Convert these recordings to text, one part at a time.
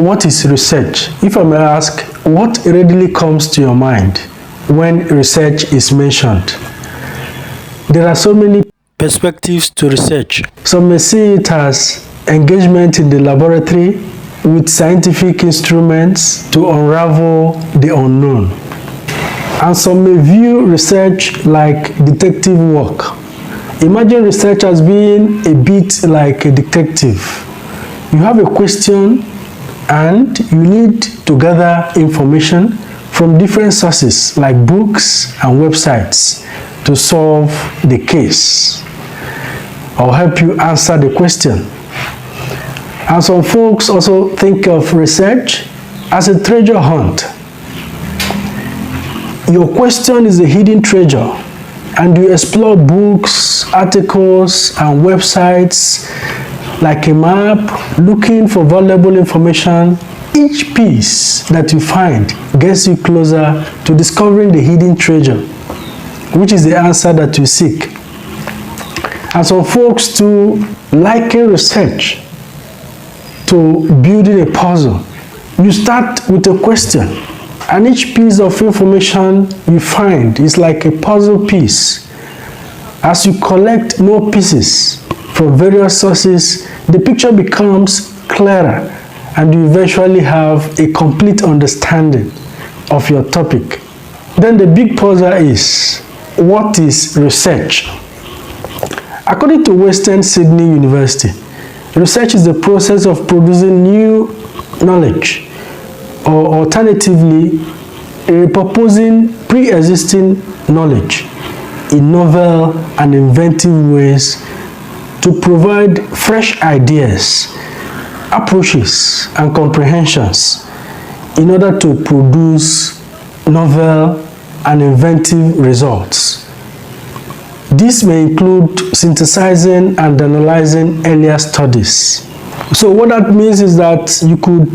what is research? If I may ask, what readily comes to your mind when research is mentioned? There are so many perspectives to research. Some may see it as engagement in the laboratory with scientific instruments to unravel the unknown. And some may view research like detective work. Imagine research as being a bit like a detective. You have a question and you need to gather information from different sources like books and websites to solve the case or help you answer the question. And some folks also think of research as a treasure hunt. Your question is a hidden treasure, and you explore books, articles, and websites like a map, looking for valuable information. Each piece that you find gets you closer to discovering the hidden treasure, which is the answer that you seek. And some folks too liken research to building a puzzle. You start with a question, and each piece of information you find is like a puzzle piece. As you collect more pieces from various sources, the picture becomes clearer, and you eventually have a complete understanding of your topic. Then the big puzzle is, what is research? According to Western Sydney University, research is the process of producing new knowledge, or alternatively, repurposing pre-existing knowledge in novel and inventive ways to provide fresh ideas, approaches, and comprehensions in order to produce novel and inventive results. This may include synthesizing and analyzing earlier studies. So what that means is that you could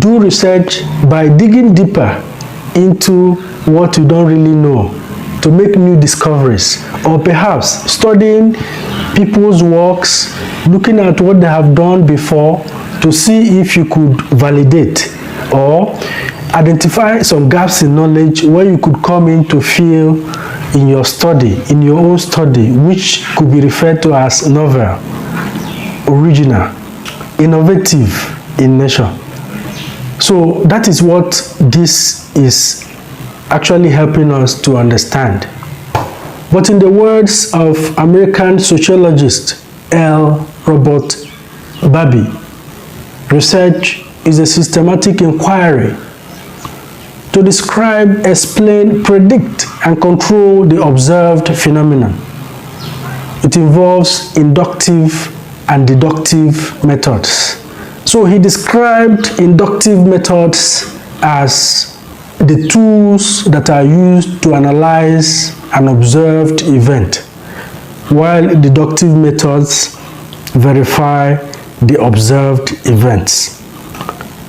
do research by digging deeper into what you don't really know to make new discoveries, or perhaps studying people's works, looking at what they have done before to see if you could validate or identify some gaps in knowledge where you could come in to fill in your study, in your own study, which could be referred to as novel, original, innovative in nature. So that is what this is actually helping us to understand. But in the words of American sociologist L. Robert Barby, research is a systematic inquiry to describe, explain, predict, and control the observed phenomenon. It involves inductive and deductive methods. So he described inductive methods as the tools that are used to analyze an observed event, while deductive methods verify the observed events.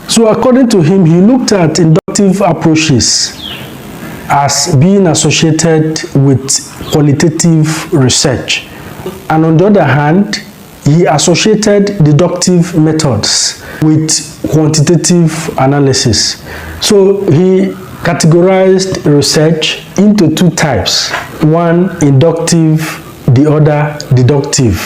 So according to him, he looked at inductive approaches as being associated with qualitative research, and on the other hand, he associated deductive methods with quantitative analysis. So he categorized research into two types, one inductive, the other deductive.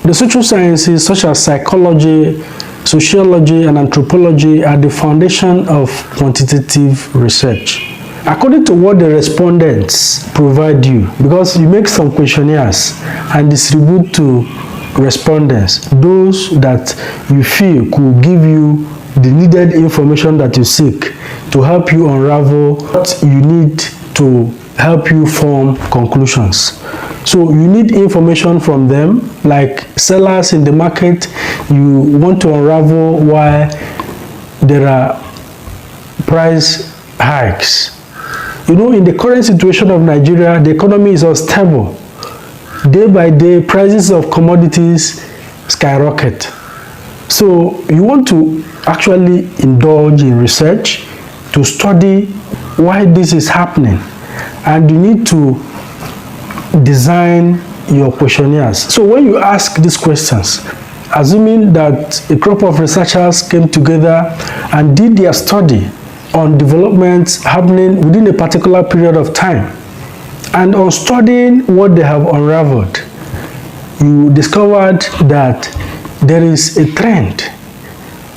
The social sciences such as psychology, sociology, and anthropology are the foundation of quantitative research. According to what the respondents provide you, because you make some questionnaires and distribute to respondents those that you feel could give you the needed information that you seek to help you unravel what you need to help you form conclusions. So you need information from them, like sellers in the market. You want to unravel why there are price hikes. You know, in the current situation of Nigeria, the economy is unstable. Day by day, prices of commodities skyrocket. So you want to actually indulge in research to study why this is happening, and you need to design your questionnaires. So when you ask these questions, assuming that a group of researchers came together and did their study on developments happening within a particular period of time. And on studying what they have unraveled, you discovered that there is a trend.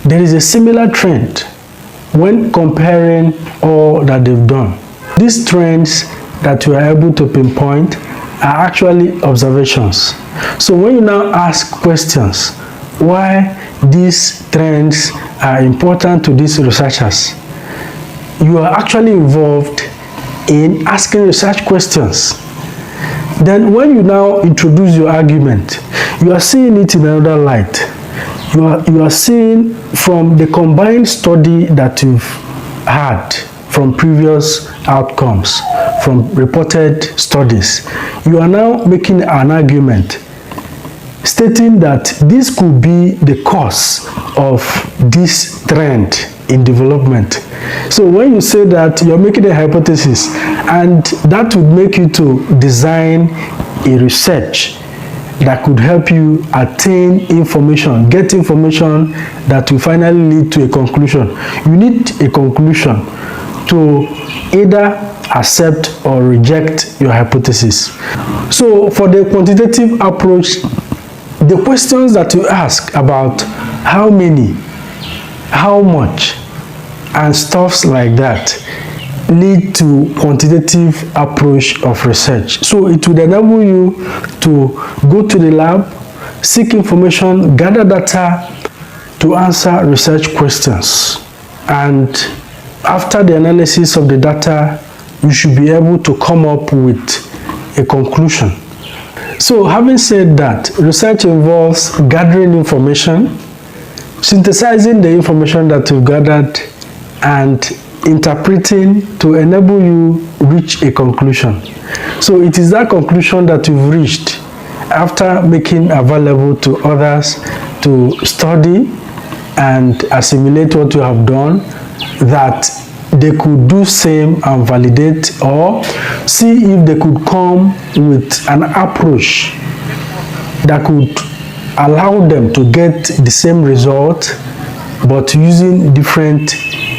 There is a similar trend when comparing all that they've done. These trends that you are able to pinpoint are actually observations. So when you now ask questions, why these trends are important to these researchers, you are actually involved in asking research questions. Then when you now introduce your argument, you are seeing it in another light. You are seeing from the combined study that you've had from previous outcomes, from reported studies. You are now making an argument stating that this could be the cause of this trend in development. So when you say that, you're making a hypothesis, and that would make you to design a research that could help you attain information, get information that will finally lead to a conclusion. You need a conclusion to either accept or reject your hypothesis. So for the quantitative approach, the questions that you ask about how many, how much, and stuffs like that lead to quantitative approach of research. So it would enable you to go to the lab, seek information, gather data to answer research questions. And after the analysis of the data, you should be able to come up with a conclusion. So having said that, research involves gathering information, synthesizing the information that you've gathered, and interpreting to enable you reach a conclusion. So it is that conclusion that you've reached after making available to others to study and assimilate what you have done, that they could do same and validate, or see if they could come with an approach that could allow them to get the same result but using different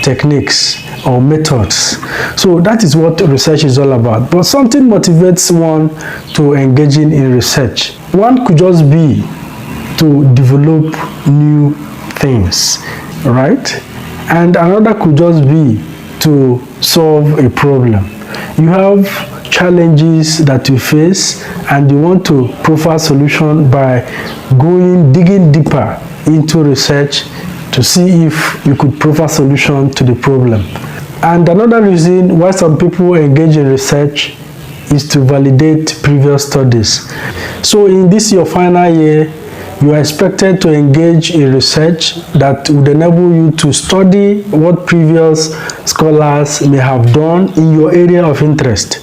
techniques or methods. So that is what research is all about. But something motivates one to engaging in research. One could just be to develop new things, right? And another could just be to solve a problem. You have challenges that you face and you want to provide solution by digging deeper into research to see if you could provide solution to the problem. And another reason why some people engage in research is to validate previous studies. So in this your final year, you are expected to engage in research that would enable you to study what previous scholars may have done in your area of interest.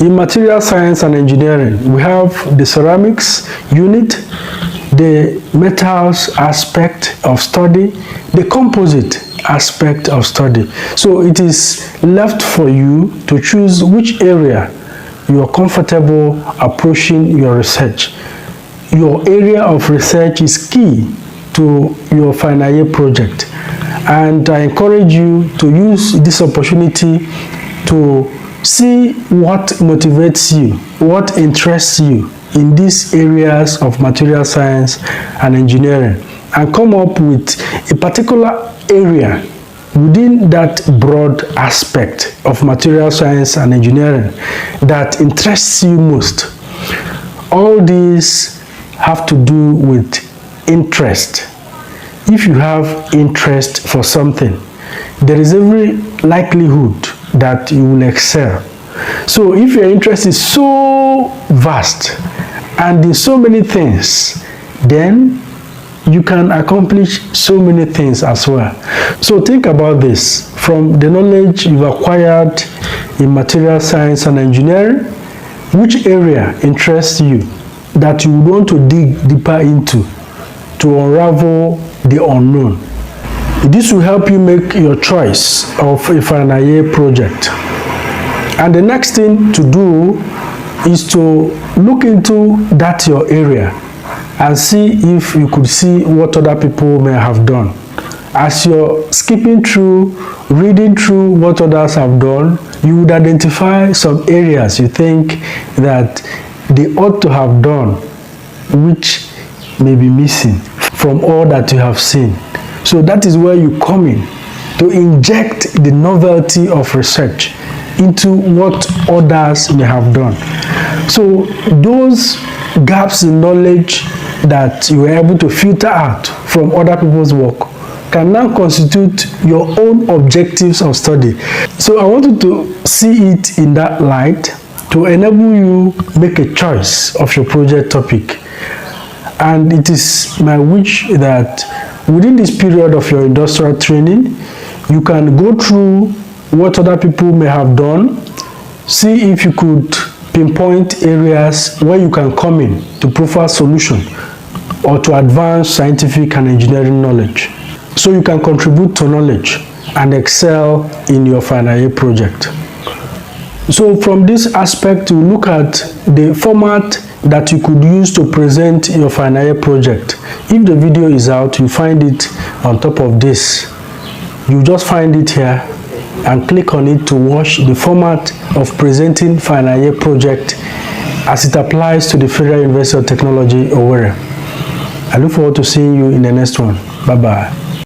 In material science and engineering, we have the ceramics unit, the metals aspect of study, the composite aspect of study. So it is left for you to choose which area you are comfortable approaching your research. Your area of research is key to your final year project, and I encourage you to use this opportunity to see what motivates you, what interests you in these areas of material science and engineering, and come up with a particular area within that broad aspect of material science and engineering that interests you most. All these have to do with interest. If you have interest for something, there is every likelihood that you will excel. So if your interest is so vast and in so many things, then you can accomplish so many things as well. So think about this. From the knowledge you've acquired in material science and engineering, which area interests you that you want to dig deeper into to unravel the unknown? This will help you make your choice of a final year project. And the next thing to do is to look into that your area and see if you could see what other people may have done As you're skipping through, reading through what others have done, you would identify some areas you think that they ought to have done, which may be missing from all that you have seen. So that is where you come in, to inject the novelty of research into what others may have done. So those gaps in knowledge that you were able to filter out from other people's work can now constitute your own objectives of study. So I want you to see it in that light to enable you make a choice of your project topic. And it is my wish that within this period of your industrial training, you can go through what other people may have done, see if you could pinpoint areas where you can come in to provide solution or to advance scientific and engineering knowledge, so you can contribute to knowledge and excel in your final year project. So from this aspect, you look at the format that you could use to present your final year project. If the video is out, you find it on top of this. You just find it here and click on it to watch the format of presenting final year project as it applies to the Federal University of Technology, Owerri. I look forward to seeing you in the next one. Bye-bye.